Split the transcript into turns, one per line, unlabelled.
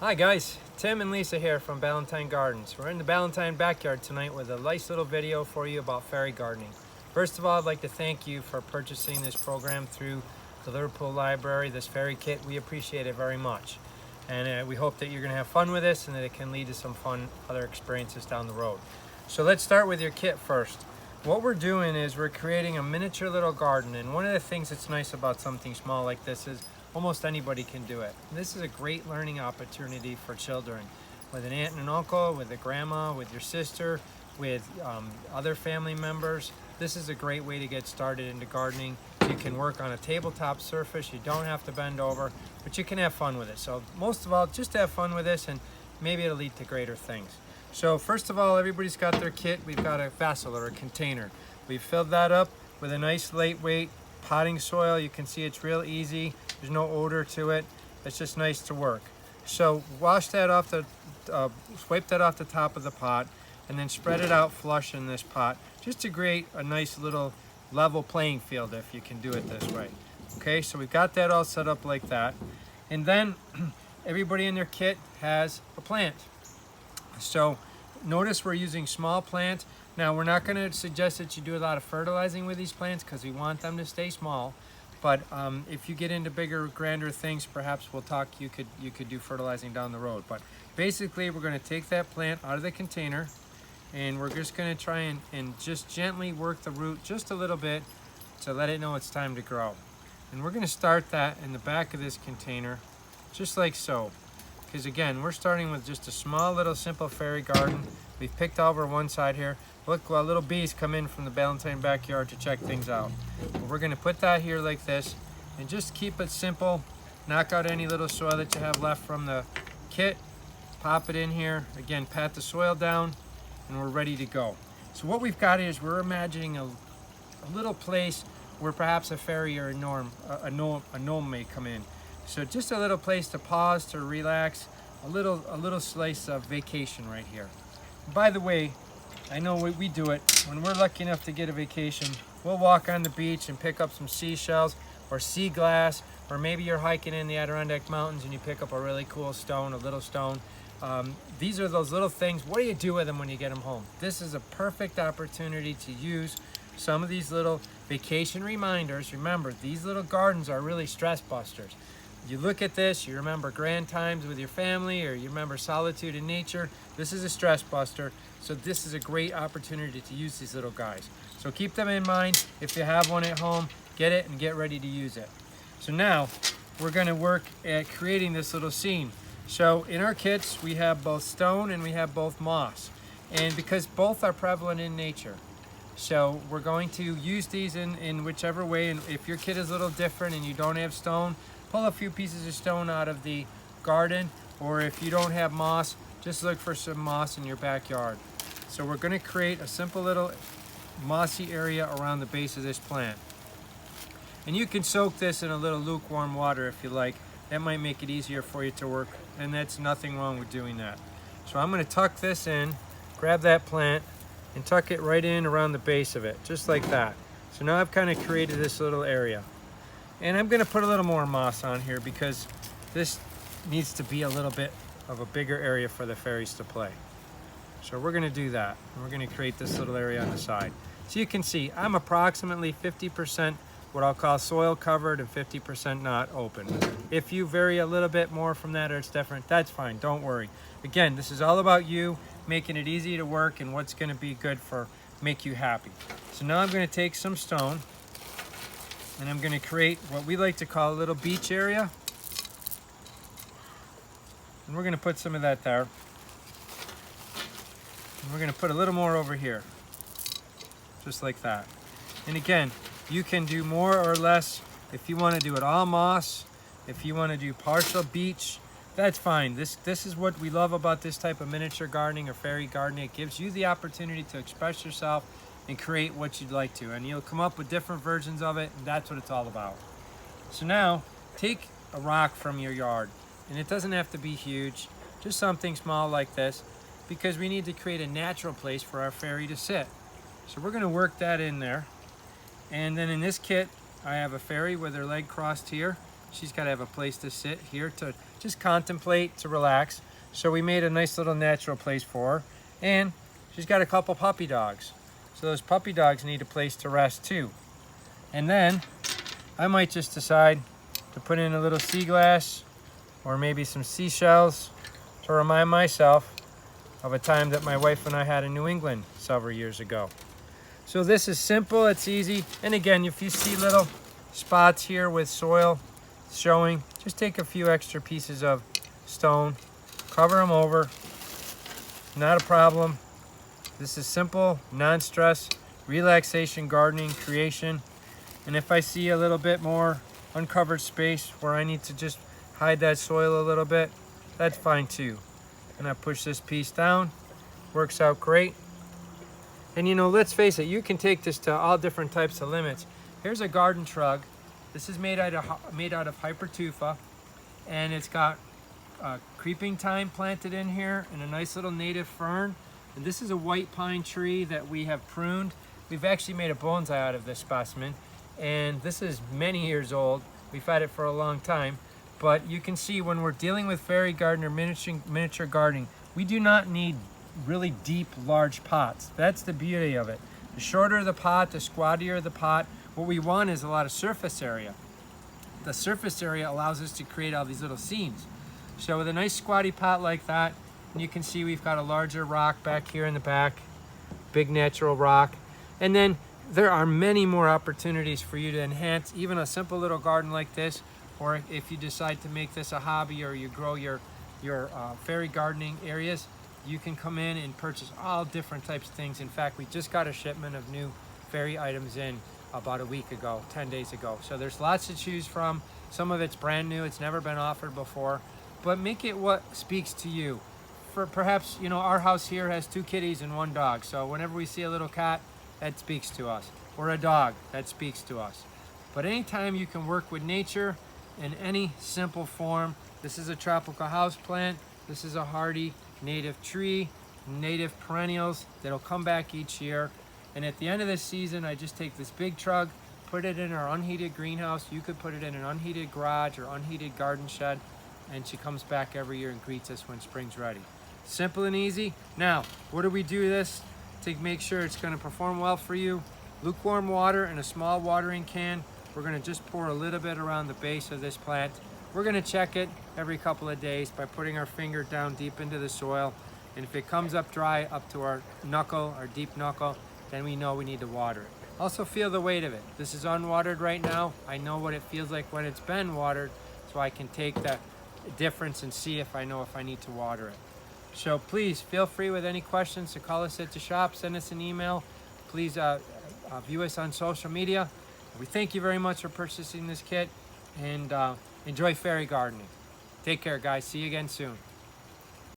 Hi guys, Tim and Lisa here from Ballantine Gardens. We're in the Ballantine backyard tonight with a nice little video for you about fairy gardening. First of all, I'd like to thank you for purchasing this program through the Liverpool Library, this fairy kit. We appreciate it very much. And we hope that you're going to have fun with this and that it can lead to some fun other experiences down the road. So let's start with your kit first. What we're doing is we're creating a miniature little garden, and one of the things that's nice about something small like this is almost anybody can do it. This is a great learning opportunity for children, with an aunt and an uncle, with a grandma, with your sister, with other family members. This is a great way to get started into gardening. You can work on a tabletop surface, you don't have to bend over, but you can have fun with it. So most of all, just have fun with this and maybe it'll lead to greater things. So first of all, everybody's got their kit. We've got a vessel or a container. We've filled that up with a nice lightweight potting soil. You can see it's real easy. There's no odor to it. It's just nice to work. So wash that off the, wipe that off the top of the pot and then spread it out flush in this pot just to create a nice little level playing field if you can do it this way. Okay, so we've got that all set up like that. And then everybody in their kit has a plant. So notice we're using small plants. Now we're not going to suggest that you do a lot of fertilizing with these plants because we want them to stay small. But if you get into bigger, grander things, perhaps we'll talk, you could do fertilizing down the road. But basically we're going to take that plant out of the container and we're just going to try and just gently work the root just a little bit to let it know it's time to grow. And we're going to start that in the back of this container, just like so. Because again, we're starting with just a small little simple fairy garden. We've picked over one side here. Look, little bees come in from the Ballantine backyard to check things out. We're going to put that here like this and just keep it simple. Knock out any little soil that you have left from the kit. Pop it in here. Again, pat the soil down and we're ready to go. So what we've got is we're imagining a little place where perhaps a fairy or a gnome may come in. So just a little place to pause, to relax, a little slice of vacation right here. By the way, I know we do it. When we're lucky enough to get a vacation, we'll walk on the beach and pick up some seashells or sea glass, or maybe you're hiking in the Adirondack Mountains and you pick up a really cool stone, a little stone. These are those little things. What do you do with them when you get them home? This is a perfect opportunity to use some of these little vacation reminders. Remember, these little gardens are really stress busters. You look at this, you remember grand times with your family, or you remember solitude in nature. This is a stress buster, so this is a great opportunity to use these little guys. So keep them in mind. If you have one at home, get it and get ready to use it. So now we're going to work at creating this little scene. So in our kits, we have both stone and we have both moss, and because both are prevalent in nature. So we're going to use these in whichever way, and if your kit is a little different and you don't have stone, pull a few pieces of stone out of the garden, or if you don't have moss, just look for some moss in your backyard. So we're going to create a simple little mossy area around the base of this plant. And you can soak this in a little lukewarm water if you like. That might make it easier for you to work, and that's nothing wrong with doing that. So I'm going to tuck this in, grab that plant, and tuck it right in around the base of it, just like that. So now I've kind of created this little area. And I'm going to put a little more moss on here because this needs to be a little bit of a bigger area for the fairies to play. So we're going to do that. And we're going to create this little area on the side. So you can see I'm approximately 50% what I'll call soil covered and 50% not open. If you vary a little bit more from that or it's different, that's fine. Don't worry. Again, this is all about you making it easy to work and what's going to be good for make you happy. So now I'm going to take some stone and I'm going to create what we like to call a little beach area. And we're going to put some of that there. And we're going to put a little more over here. Just like that. And again, you can do more or less. If you want to do it all moss, if you want to do partial beach, that's fine. This is what we love about this type of miniature gardening or fairy gardening. It gives you the opportunity to express yourself and create what you'd like to, and you'll come up with different versions of it, and that's what it's all about. So now take a rock from your yard, and it doesn't have to be huge, just something small like this, because we need to create a natural place for our fairy to sit. So we're going to work that in there. And then in this kit I have a fairy with her leg crossed here. She's got to have a place to sit here to just contemplate, to relax. So we made a nice little natural place for her. And she's got a couple puppy dogs. So those puppy dogs need a place to rest too. And then I might just decide to put in a little sea glass or maybe some seashells to remind myself of a time that my wife and I had in New England several years ago. So this is simple, it's easy. And again, if you see little spots here with soil showing, just take a few extra pieces of stone, cover them over, not a problem. This is simple, non-stress, relaxation, gardening, creation. And if I see a little bit more uncovered space where I need to just hide that soil a little bit, that's fine too. And I push this piece down, works out great. And you know, let's face it, you can take this to all different types of limits. Here's a garden trug. This is made out of hypertufa, and it's got creeping thyme planted in here and a nice little native fern. And this is a white pine tree that we have pruned. We've actually made a bonsai out of this specimen, and this is many years old. We've had it for a long time, but you can see when we're dealing with fairy garden or miniature gardening, we do not need really deep, large pots. That's the beauty of it. The shorter the pot, the squattier the pot. What we want is a lot of surface area. The surface area allows us to create all these little seams. So with a nice squatty pot like that, and you can see we've got a larger rock back here in the back, big natural rock. And then there are many more opportunities for you to enhance even a simple little garden like this, or if you decide to make this a hobby or you grow your fairy gardening areas, you can come in and purchase all different types of things. In fact, we just got a shipment of new fairy items in about a week ago, 10 days ago. So there's lots to choose from. Some of it's brand new, it's never been offered before, but make it what speaks to you. For perhaps, you know, our house here has 2 kitties and 1 dog. So whenever we see a little cat, that speaks to us. Or a dog, that speaks to us. But anytime you can work with nature in any simple form, this is a tropical house plant. This is a hardy native tree, native perennials that'll come back each year. And at the end of this season, I just take this big trug, put it in our unheated greenhouse. You could put it in an unheated garage or unheated garden shed, and she comes back every year and greets us when spring's ready. Simple and easy. Now, what do we do this to make sure it's going to perform well for you? Lukewarm water in a small watering can. We're going to just pour a little bit around the base of this plant. We're going to check it every couple of days by putting our finger down deep into the soil. And if it comes up dry up to our knuckle, our deep knuckle, then we know we need to water it. Also feel the weight of it. This is unwatered right now. I know what it feels like when it's been watered, so I can take the difference and see if I know if I need to water it. So please feel free with any questions to call us at the shop, send us an email. Please view us on social media. We thank you very much for purchasing this kit, and enjoy fairy gardening. Take care, guys. See you again soon.